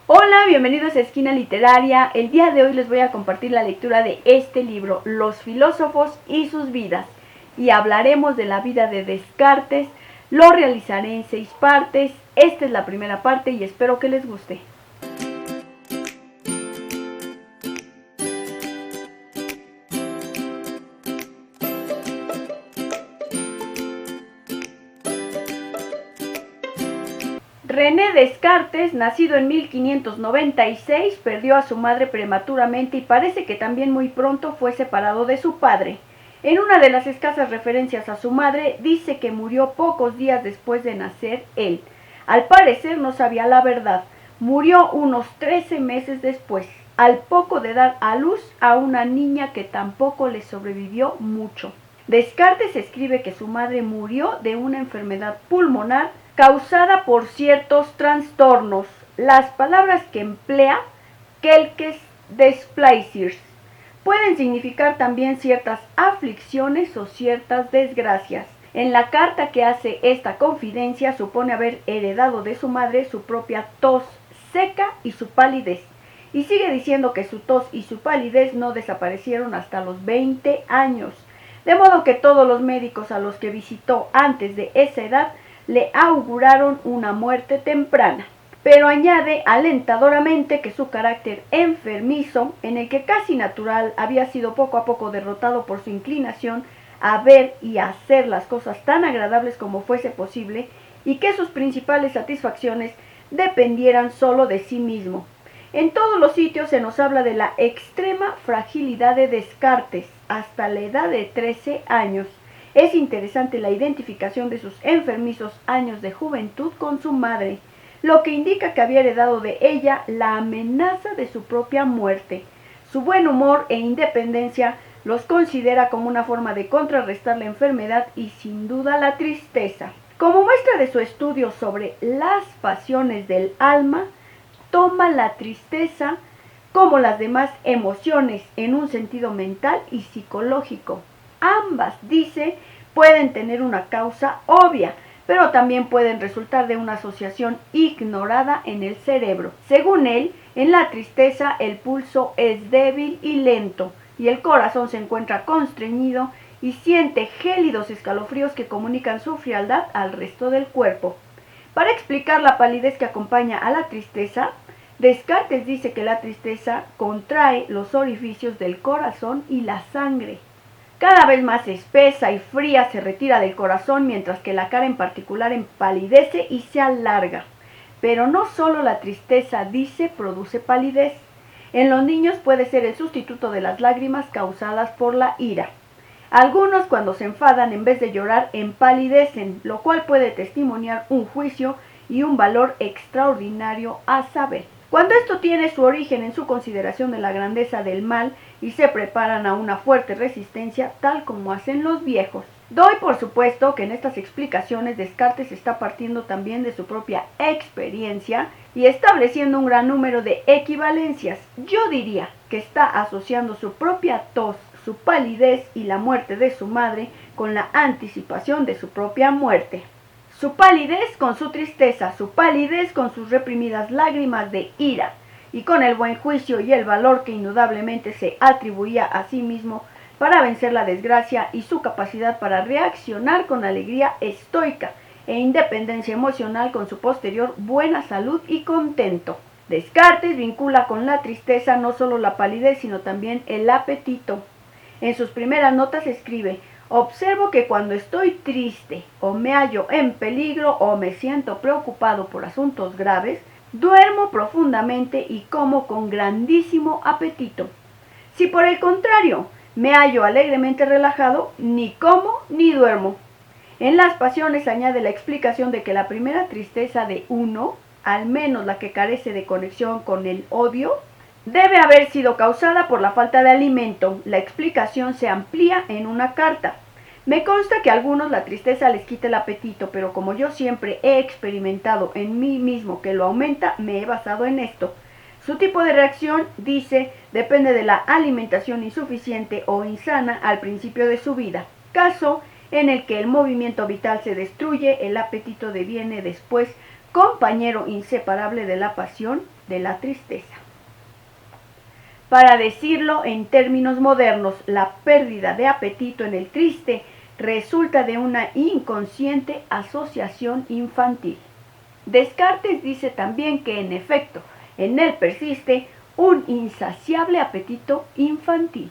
Hola, bienvenidos a Esquina Literaria. El día de hoy les voy a compartir la lectura de este libro, Los filósofos y sus vidas. Y hablaremos de la vida de Descartes. Lo realizaré en 6 partes. Esta es la primera parte y espero que les guste. René Descartes, nacido en 1596, perdió a su madre prematuramente y parece que también muy pronto fue separado de su padre. En una de las escasas referencias a su madre, dice que murió pocos días después de nacer él. Al parecer no sabía la verdad. Murió unos 13 meses después, al poco de dar a luz a una niña que tampoco le sobrevivió mucho. Descartes escribe que su madre murió de una enfermedad pulmonar causada por ciertos trastornos. Las palabras que emplea, quelques desplaisirs, pueden significar también ciertas aflicciones o ciertas desgracias. En la carta que hace esta confidencia supone haber heredado de su madre su propia tos seca y su palidez. Y sigue diciendo que su tos y su palidez no desaparecieron hasta los 20 años. De modo que todos los médicos a los que visitó antes de esa edad le auguraron una muerte temprana. Pero añade alentadoramente que su carácter enfermizo, en el que casi natural, había sido poco a poco derrotado por su inclinación a ver y a hacer las cosas tan agradables como fuese posible, y que sus principales satisfacciones dependieran solo de sí mismo. En todos los sitios se nos habla de la extrema fragilidad de Descartes hasta la edad de 13 años. Es interesante la identificación de sus enfermizos años de juventud con su madre, lo que indica que había heredado de ella la amenaza de su propia muerte. Su buen humor e independencia los considera como una forma de contrarrestar la enfermedad y sin duda la tristeza. Como muestra de su estudio sobre las pasiones del alma, toma la tristeza como las demás emociones en un sentido mental y psicológico. Ambas, dice, pueden tener una causa obvia, pero también pueden resultar de una asociación ignorada en el cerebro. Según él, en la tristeza el pulso es débil y lento, y el corazón se encuentra constreñido y siente gélidos escalofríos que comunican su frialdad al resto del cuerpo. Para explicar la palidez que acompaña a la tristeza, Descartes dice que la tristeza contrae los orificios del corazón y la sangre. Cada vez más espesa y fría se retira del corazón, mientras que la cara en particular empalidece y se alarga. Pero no solo la tristeza, dice, produce palidez. En los niños puede ser el sustituto de las lágrimas causadas por la ira. Algunos, cuando se enfadan, en vez de llorar, empalidecen, lo cual puede testimoniar un juicio y un valor extraordinario a saber. Cuando esto tiene su origen en su consideración de la grandeza del mal y se preparan a una fuerte resistencia, tal como hacen los viejos. Doy por supuesto que en estas explicaciones Descartes está partiendo también de su propia experiencia y estableciendo un gran número de equivalencias. Yo diría que está asociando su propia tos, su palidez y la muerte de su madre con la anticipación de su propia muerte. Su palidez con su tristeza, su palidez con sus reprimidas lágrimas de ira, y con el buen juicio y el valor que indudablemente se atribuía a sí mismo para vencer la desgracia, y su capacidad para reaccionar con alegría estoica e independencia emocional con su posterior buena salud y contento. Descartes vincula con la tristeza no solo la palidez, sino también el apetito. En sus primeras notas escribe: observo que cuando estoy triste, o me hallo en peligro, o me siento preocupado por asuntos graves, duermo profundamente y como con grandísimo apetito. Si por el contrario me hallo alegremente relajado, ni como ni duermo. En las pasiones añade la explicación de que la primera tristeza de uno, al menos la que carece de conexión con el odio, debe haber sido causada por la falta de alimento. La explicación se amplía en una carta. Me consta que a algunos la tristeza les quita el apetito, pero como yo siempre he experimentado en mí mismo que lo aumenta, me he basado en esto. Su tipo de reacción, dice, depende de la alimentación insuficiente o insana al principio de su vida. Caso en el que el movimiento vital se destruye, el apetito deviene después compañero inseparable de la pasión de la tristeza. Para decirlo en términos modernos, la pérdida de apetito en el triste resulta de una inconsciente asociación infantil. Descartes dice también que en efecto, en él persiste un insaciable apetito infantil.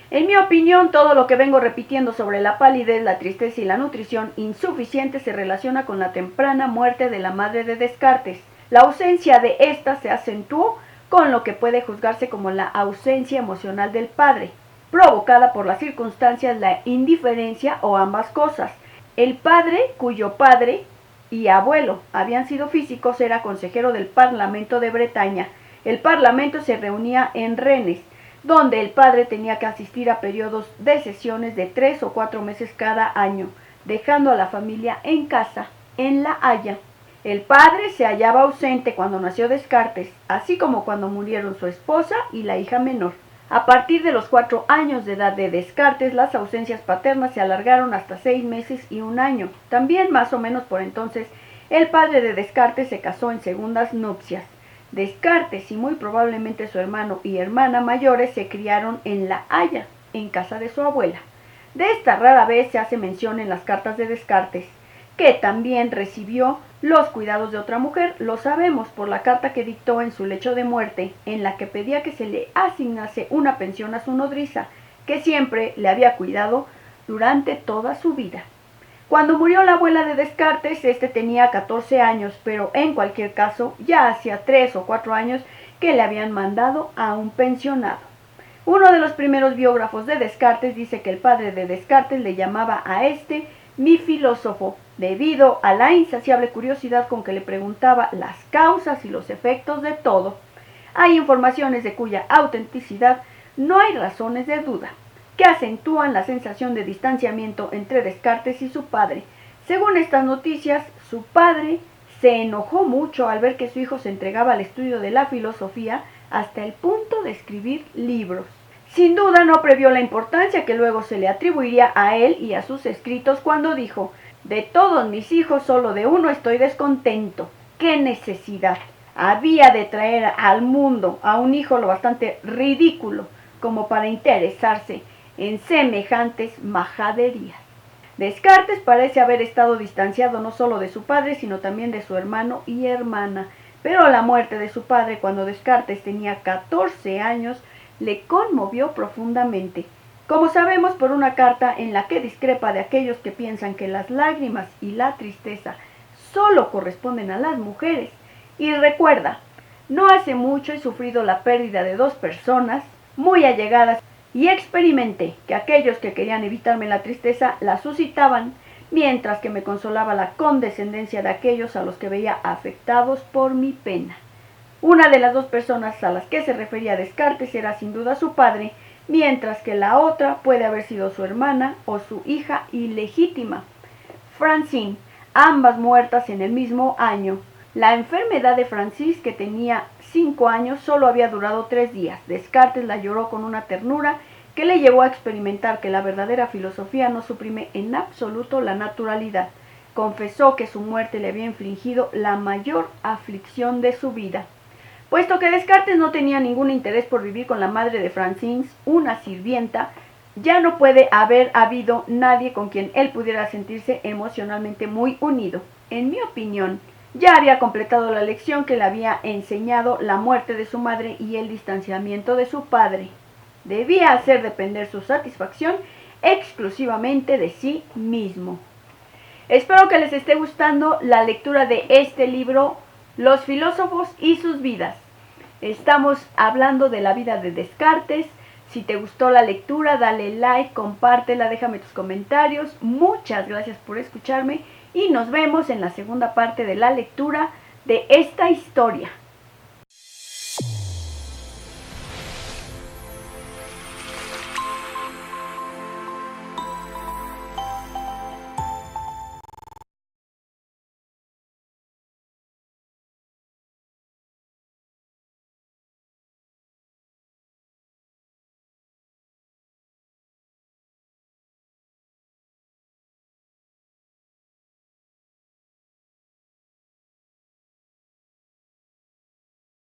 En mi opinión, todo lo que vengo repitiendo sobre la palidez, la tristeza y la nutrición insuficiente se relaciona con la temprana muerte de la madre de Descartes. La ausencia de ésta se acentuó con lo que puede juzgarse como la ausencia emocional del padre, provocada por las circunstancias, la indiferencia o ambas cosas. El padre, cuyo padre y abuelo habían sido físicos, era consejero del Parlamento de Bretaña. El Parlamento se reunía en Rennes, donde el padre tenía que asistir a periodos de sesiones de 3 o 4 meses cada año, dejando a la familia en casa, en La Haya. El padre se hallaba ausente cuando nació Descartes, así como cuando murieron su esposa y la hija menor. A partir de los 4 años de edad de Descartes, las ausencias paternas se alargaron hasta 6 meses y 1 año. También, más o menos por entonces, el padre de Descartes se casó en segundas nupcias. Descartes y muy probablemente su hermano y hermana mayores se criaron en La Haya, en casa de su abuela. De esta rara vez se hace mención en las cartas de Descartes, que también recibió los cuidados de otra mujer. Lo sabemos por la carta que dictó en su lecho de muerte, en la que pedía que se le asignase una pensión a su nodriza, que siempre le había cuidado durante toda su vida. Cuando murió la abuela de Descartes, este tenía 14 años, pero en cualquier caso ya hacía 3 o 4 años que le habían mandado a un pensionado. Uno de los primeros biógrafos de Descartes dice que el padre de Descartes le llamaba a este mi filósofo, debido a la insaciable curiosidad con que le preguntaba las causas y los efectos de todo. Hay informaciones de cuya autenticidad no hay razones de duda, que acentúan la sensación de distanciamiento entre Descartes y su padre. Según estas noticias, su padre se enojó mucho al ver que su hijo se entregaba al estudio de la filosofía hasta el punto de escribir libros. Sin duda no previó la importancia que luego se le atribuiría a él y a sus escritos cuando dijo: de todos mis hijos solo de uno estoy descontento. ¿Qué necesidad había de traer al mundo a un hijo lo bastante ridículo como para interesarse en semejantes majaderías? Descartes parece haber estado distanciado no solo de su padre, sino también de su hermano y hermana, pero la muerte de su padre cuando Descartes tenía 14 años le conmovió profundamente. Como sabemos por una carta en la que discrepa de aquellos que piensan que las lágrimas y la tristeza solo corresponden a las mujeres, y recuerda, no hace mucho he sufrido la pérdida de 2 personas muy allegadas y experimenté que aquellos que querían evitarme la tristeza la suscitaban, mientras que me consolaba la condescendencia de aquellos a los que veía afectados por mi pena. Una de las 2 personas a las que se refería Descartes era sin duda su padre, mientras que la otra puede haber sido su hermana o su hija ilegítima, Francine, ambas muertas en el mismo año. La enfermedad de Francis, que tenía 5 años, solo había durado 3 días. Descartes la lloró con una ternura que le llevó a experimentar que la verdadera filosofía no suprime en absoluto la naturalidad. Confesó que su muerte le había infligido la mayor aflicción de su vida. Puesto que Descartes no tenía ningún interés por vivir con la madre de Francine, una sirvienta, ya no puede haber habido nadie con quien él pudiera sentirse emocionalmente muy unido. En mi opinión, ya había completado la lección que le había enseñado la muerte de su madre y el distanciamiento de su padre. Debía hacer depender su satisfacción exclusivamente de sí mismo. Espero que les esté gustando la lectura de este libro, Los filósofos y sus vidas. Estamos hablando de la vida de Descartes. Si te gustó la lectura, dale like, compártela, déjame tus comentarios. Muchas gracias por escucharme y nos vemos en la segunda parte de la lectura de esta historia.